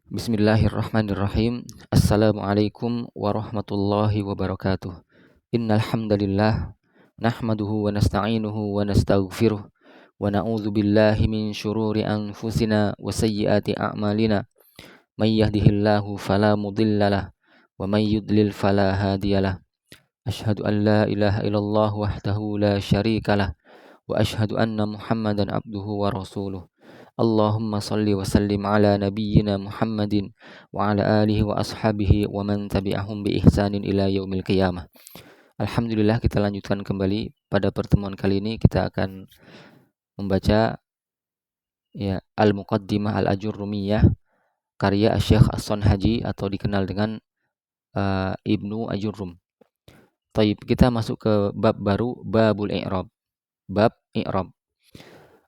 Bismillahirrahmanirrahim. Assalamualaikum warahmatullahi wabarakatuh. Innal hamdalillah nahmaduhu wa nasta'inuhu wa nastaghfiruh wa na'udzu billahi min syururi anfusina wa sayyiati a'malina. May yahdihillahu fala mudhillalah wa may yudlil fala hadiyalah. Asyhadu an la ilaha illallah wahdahu la syarikalah wa asyhadu anna Muhammadan abduhu wa rasuluh. Allahumma salli wa sallim ala nabiyyina Muhammadin wa ala alihi wa ashabihi wa man tabi'ahum bi ihsanin ila yaumil qiyamah. Alhamdulillah, kita lanjutkan kembali. Pada pertemuan kali ini kita akan membaca Al-Muqaddimah Al-Ajurrumiyah karya Syekh As-Sanhaji atau dikenal dengan Ibnu Ajurrum. Taib, kita masuk ke bab baru, babul i'rab. Bab i'rab.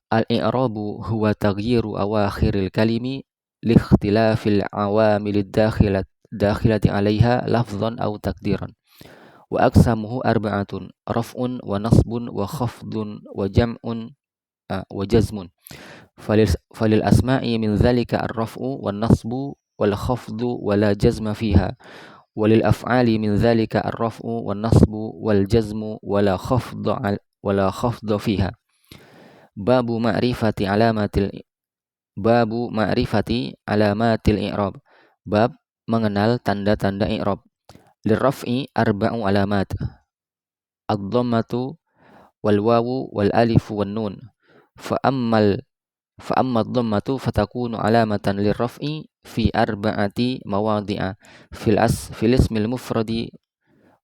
Al-i'rabu huwa taghyiru awakhiril kalimi liikhtilafil awamilid dakhilati 'alaiha lafdhan aw takdiran. Wa aqsamuhu arba'atun: raf'un wa nasbun wa khafdun wa jam'un wa jazmun. Falil asma'i min dhalika ar-raf'u wan nasbu wal khafdu wa la jazma fiha. Walil af'ali min dhalika ar-raf'u wan nasbu wal jazmu wa la khafdu fiha. Babu ma'rifati alamatil i'rab. Bab mengenal tanda-tanda i'rab. Lirraf'i arba'u alamat: ad-dhammatu wal wawu wal alifu wan nun. Fa amma ad-dhammatu fatakunu alamatan lirraf'i fi arba'ati mawadhi'a fil ismil mufradi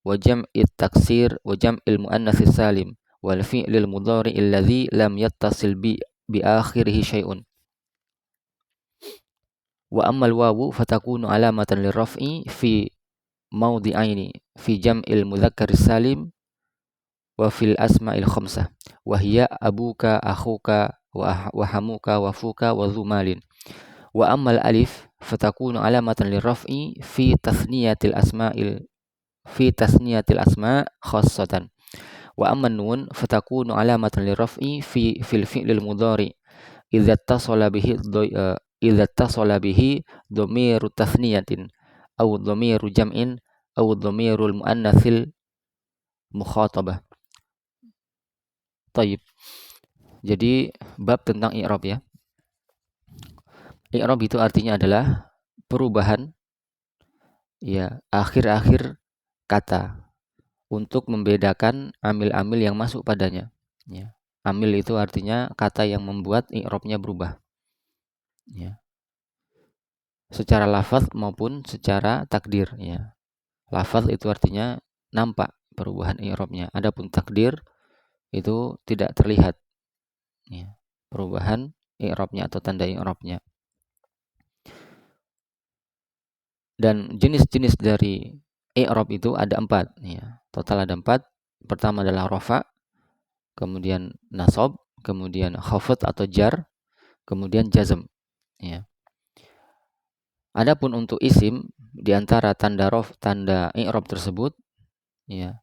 wa jam'it taksir wa jam'il muannatsis salim wal fi'lil mudhari alladhi lam yattasil bi akhirih syai'un. Wa ammal wawu fatakunu alamatan lirraf'i fi mawdi'aini fi jam'il mudzakkaris salim wa fil asma'il khamsah wa hiya abuka, akhuka, wa hamuka, wa fuka, wa dzumalin. Wa ammal alif fatakunu alamatan lirraf'i fi tasniyatil asma' khassatan. Wa amman nun fatakunu alamatan lirraf'i fil fi'lil mudhari idza ittasala bihi dhamiru tathniyatin aw dhamiru jam'in aw dhamirul muannatsil mukhatabah. Taib. Jadi bab tentang i'rab ya. I'rab itu artinya adalah perubahan akhir-akhir kata untuk membedakan amil-amil yang masuk padanya. Ya. Amil itu artinya kata yang membuat i'rabnya berubah. Ya. Secara lafaz maupun secara takdir. Ya. Lafaz itu artinya nampak perubahan i'rabnya. Adapun takdir itu tidak terlihat. Ya. Perubahan i'rabnya atau tanda i'rabnya. Dan jenis-jenis dari i'rab itu ada 4. Ya. Total ada 4. Pertama adalah rafa, kemudian nasab, kemudian khafd atau jar, kemudian jazm. Ya. Adapun untuk isim, di antara tanda i'rab tersebut, ya,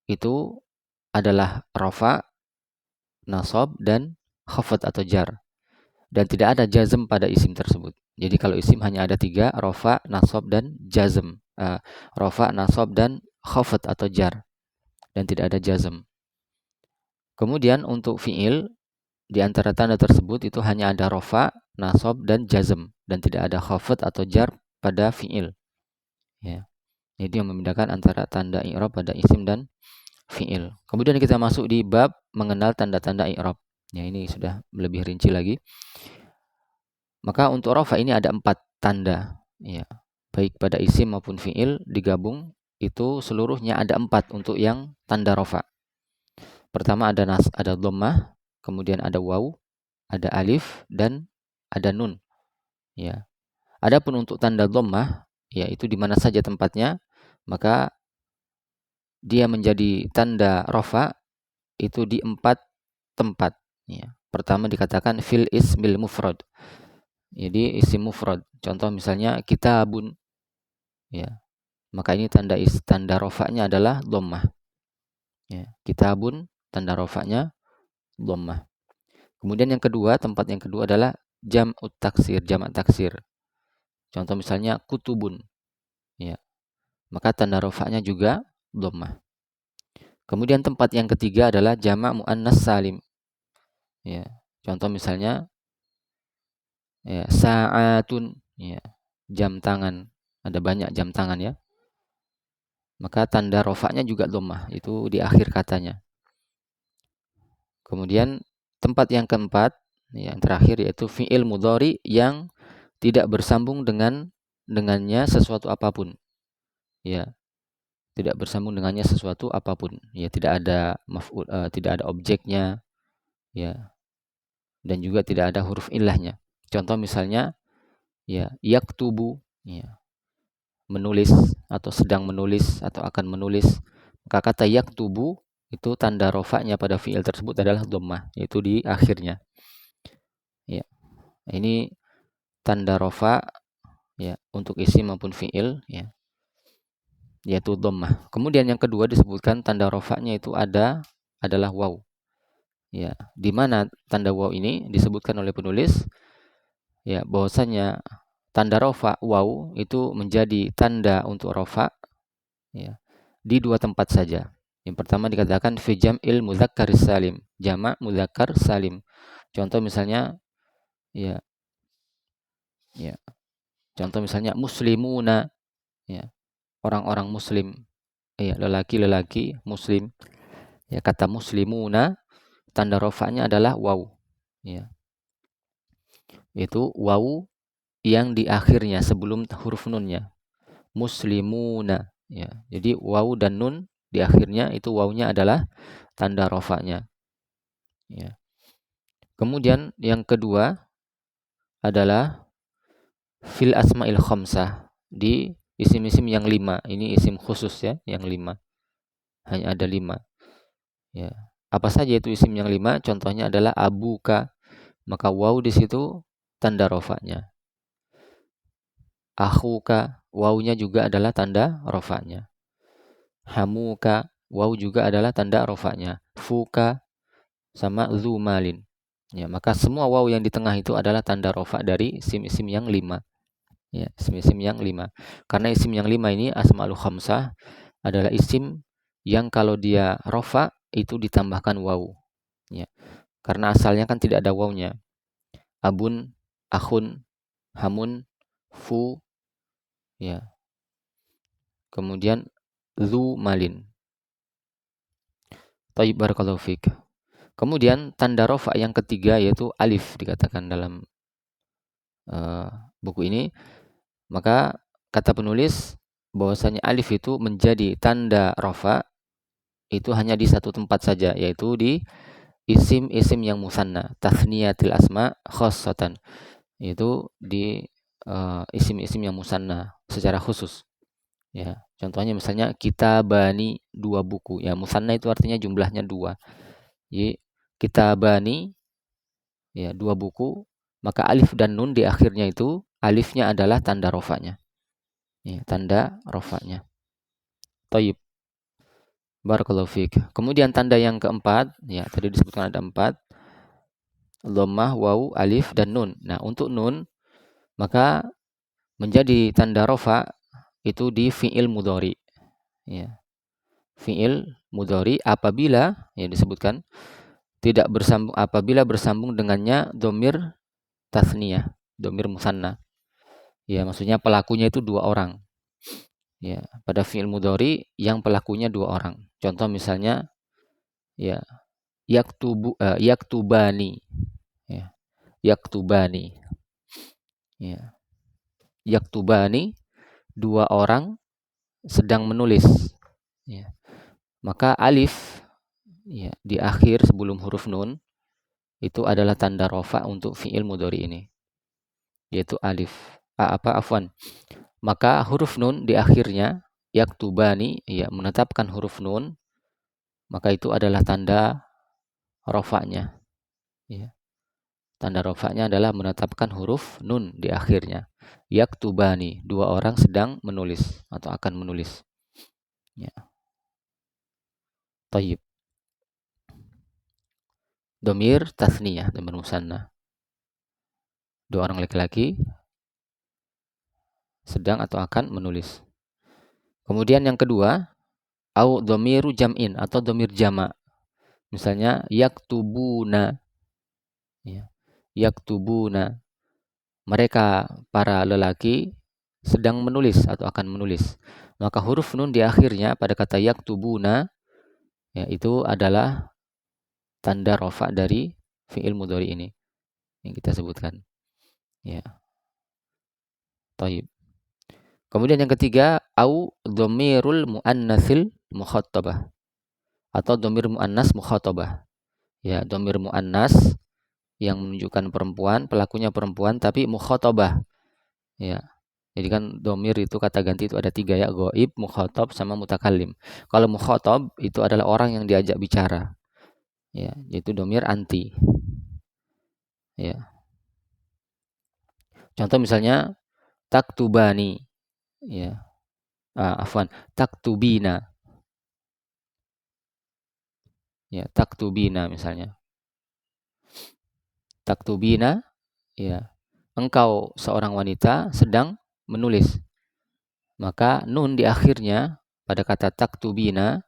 itu adalah rafa, nasab, dan khafd atau jar. Dan tidak ada jazm pada isim tersebut. Jadi kalau isim hanya ada 3, rafa, nasab, dan jazm. Rafa, nasab, dan khafd atau jar. Dan tidak ada jazm. Kemudian untuk fi'il, di antara tanda tersebut itu hanya ada rafa, nasab, dan jazm. Dan tidak ada khafd atau jar pada fi'il. Ya. Jadi yang membedakan antara tanda i'rab pada isim dan fi'il. Kemudian kita masuk di bab mengenal tanda-tanda i'rab. Ya, ini sudah lebih rinci lagi. Maka untuk rafa ini ada 4 tanda. Ya. Baik pada isim maupun fi'il digabung, itu seluruhnya ada 4 untuk yang tanda rafa. Pertama ada dhammah, kemudian ada waw, ada alif, dan ada nun. Ya. Adapun untuk tanda dhammah, yaitu di mana saja tempatnya, maka dia menjadi tanda rafa itu di 4 tempat. Ya. Pertama dikatakan fil ismil mufrad. Jadi isim mufrad. Contoh misalnya kitabun. Ya. Maka ini tanda rafa'nya adalah dhammah. Ya. Kitabun, tanda rafa'nya dhammah. Kemudian yang kedua, tempat yang kedua adalah jamak taksir. Contoh misalnya kutubun, ya. Maka tanda rofa'nya juga dhammah. Kemudian tempat yang ketiga adalah jamak muannas salim. Ya. Contoh misalnya ya, sa'atun, ya. Jam tangan. Ada banyak jam tangan ya. Maka tanda rofa'nya juga dhammah, itu di akhir katanya. Kemudian tempat yang keempat, yang terakhir yaitu fi'il mudhari yang tidak bersambung dengannya sesuatu apapun. Ya, tidak bersambung dengannya sesuatu apapun. Ya, tidak ada tidak ada objeknya, ya. Dan juga tidak ada huruf illahnya. Contoh misalnya ya, yaktubu, ya, menulis atau sedang menulis atau akan menulis. Maka kata yaktubu itu tanda rofa'nya pada fi'il tersebut adalah dhammah, yaitu di akhirnya. Ya. Ini tanda rofa ya untuk isim maupun fiil ya, yaitu dhammah. Kemudian yang kedua disebutkan tanda rofa'nya itu adalah waw. Ya, di mana tanda waw ini disebutkan oleh penulis ya bahwasanya tanda rofa waw itu menjadi tanda untuk rofa ya di dua tempat saja. Yang pertama dikatakan fi jam'il mudzakkar salim, jamak mudzakkar salim. Contoh misalnya ya ya contoh misalnya muslimuna, ya, orang-orang muslim, ya, lelaki-lelaki muslim. Ya, kata muslimuna tanda rofa'nya adalah waw. Ya, itu waw yang di akhirnya sebelum huruf nunnya. Muslimuna. Ya, jadi waw dan nun di akhirnya itu wawnya adalah tanda rofa'nya. Ya. Kemudian yang kedua adalah fil asma'il khamsah, di isim-isim yang 5. Ini isim khusus ya, yang 5. Hanya ada 5. Ya. Apa saja itu isim yang 5? Contohnya adalah abuka. Maka waw di situ tanda rofa'nya. Akhuka, wawnya juga adalah tanda rofa'nya. Hamuka, waw juga adalah tanda rofa'nya. Fuka sama zumalin. Ya, maka semua waw yang di tengah itu adalah tanda rofa dari isim-isim yang 5. Ya, isim-isim yang 5. Karena isim yang 5 ini asmaul khamsah adalah isim yang kalau dia rofa itu ditambahkan waw. Ya. Karena asalnya kan tidak ada wawnya. Abun, akhun, hamun, fu, ya. Kemudian zu malin. Thayyib, barakallahu fik. Kemudian tanda rofa yang ketiga yaitu alif dikatakan dalam buku ini. Maka kata penulis bahwasanya alif itu menjadi tanda rofa itu hanya di satu tempat saja, yaitu di isim-isim yang musanna, tathniyatil asma khassatan, yaitu di isim-isim yang musanna secara khusus. Ya, contohnya misalnya kitabani, 2 buku. Ya, musanna itu artinya jumlahnya 2. Jadi kitabani ya 2 buku, maka alif dan nun di akhirnya itu alifnya adalah tanda rofanya. Ya, tanda rofanya. Thayyib. Barakallahu fiik. Kemudian tanda yang keempat, ya tadi disebutkan ada 4. Dhammah, waw, alif dan nun. Nah, untuk nun maka menjadi tanda rofa itu di fi'il mudhari. Ya. Fi'il mudhari apabila ya disebutkan tidak bersambung, apabila bersambung dengannya dhamir tasniyah, dhamir musanna. Ya, maksudnya pelakunya itu 2 orang. Ya, pada fi'il mudhari yang pelakunya 2 orang. Contoh misalnya ya yaktubani. Ya, yaktubani. Ya. Yaktubani, 2 orang sedang menulis. Ya. Maka alif ya di akhir sebelum huruf nun itu adalah tanda rofa untuk fi'il mudhari ini, yaitu alif. Afwan. Maka huruf nun di akhirnya yaktubani ya menetapkan huruf nun, maka itu adalah tanda rofa'nya. Ya. Tanda rofa'nya adalah menetapkan huruf nun di akhirnya. Yaktubani, 2 orang sedang menulis atau akan menulis. Ya. Thayyib. Domir tasniyah, domir musanna. 2 orang laki-laki sedang atau akan menulis. Kemudian yang kedua, au dhamiru jam'in atau dhamir jama'. Misalnya yaktubuna, ya. Yaktubuna. Mereka para lelaki sedang menulis atau akan menulis. Maka huruf nun di akhirnya pada kata yaktubuna, ya, itu adalah tanda rafa dari fi'il mudhari ini yang kita sebutkan. Ya. Taib. Kemudian yang ketiga, au dhamirul muannatsil mukhatabah atau dhamir muannas mukhatabah. Ya, dhamir muannas yang menunjukkan perempuan, pelakunya perempuan tapi mukhatabah. Ya. Jadi kan dhamir itu kata ganti itu ada 3 ya, ghaib, mukhatab sama mutakallim. Kalau mukhatab itu adalah orang yang diajak bicara. Ya, yaitu dhamir anti. Ya. Contoh misalnya taktubani. Ya. Afwan, taktubina. Ya, taktubina misalnya. Taktubina, ya. Engkau seorang wanita sedang menulis. Maka nun di akhirnya pada kata taktubina,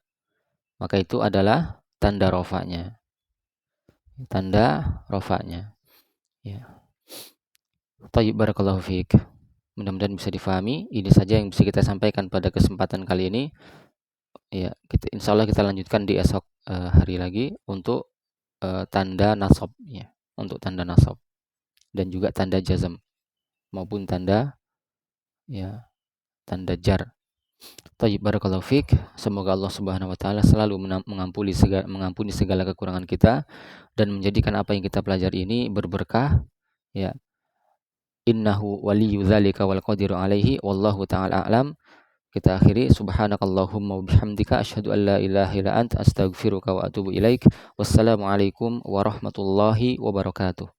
maka itu adalah tanda rofanya. Tanda rofanya. Ya. Tayyib, barakallahu fiik. Mudah-mudahan bisa difahami. Ini saja yang bisa kita sampaikan pada kesempatan kali ini. Ya, insya Allah kita lanjutkan di esok hari lagi untuk tanda nasab, ya, untuk tanda nasab dan juga tanda jazm maupun tanda, ya, tanda jar. Tayyib, barakallahu fiik. Semoga Allah Subhanahu wa taala selalu mengampuni segala kekurangan kita dan menjadikan apa yang kita pelajari ini berberkah, ya. Innahu waliyyu dzalika wal qadiru alaihi wallahu taala a'lam. Kita akhiri, subhanakallahumma wa bihamdika asyhadu an la ilaha illa anta astaghfiruka wa atubu ilaik. Wassalamualaikum warahmatullahi wabarakatuh.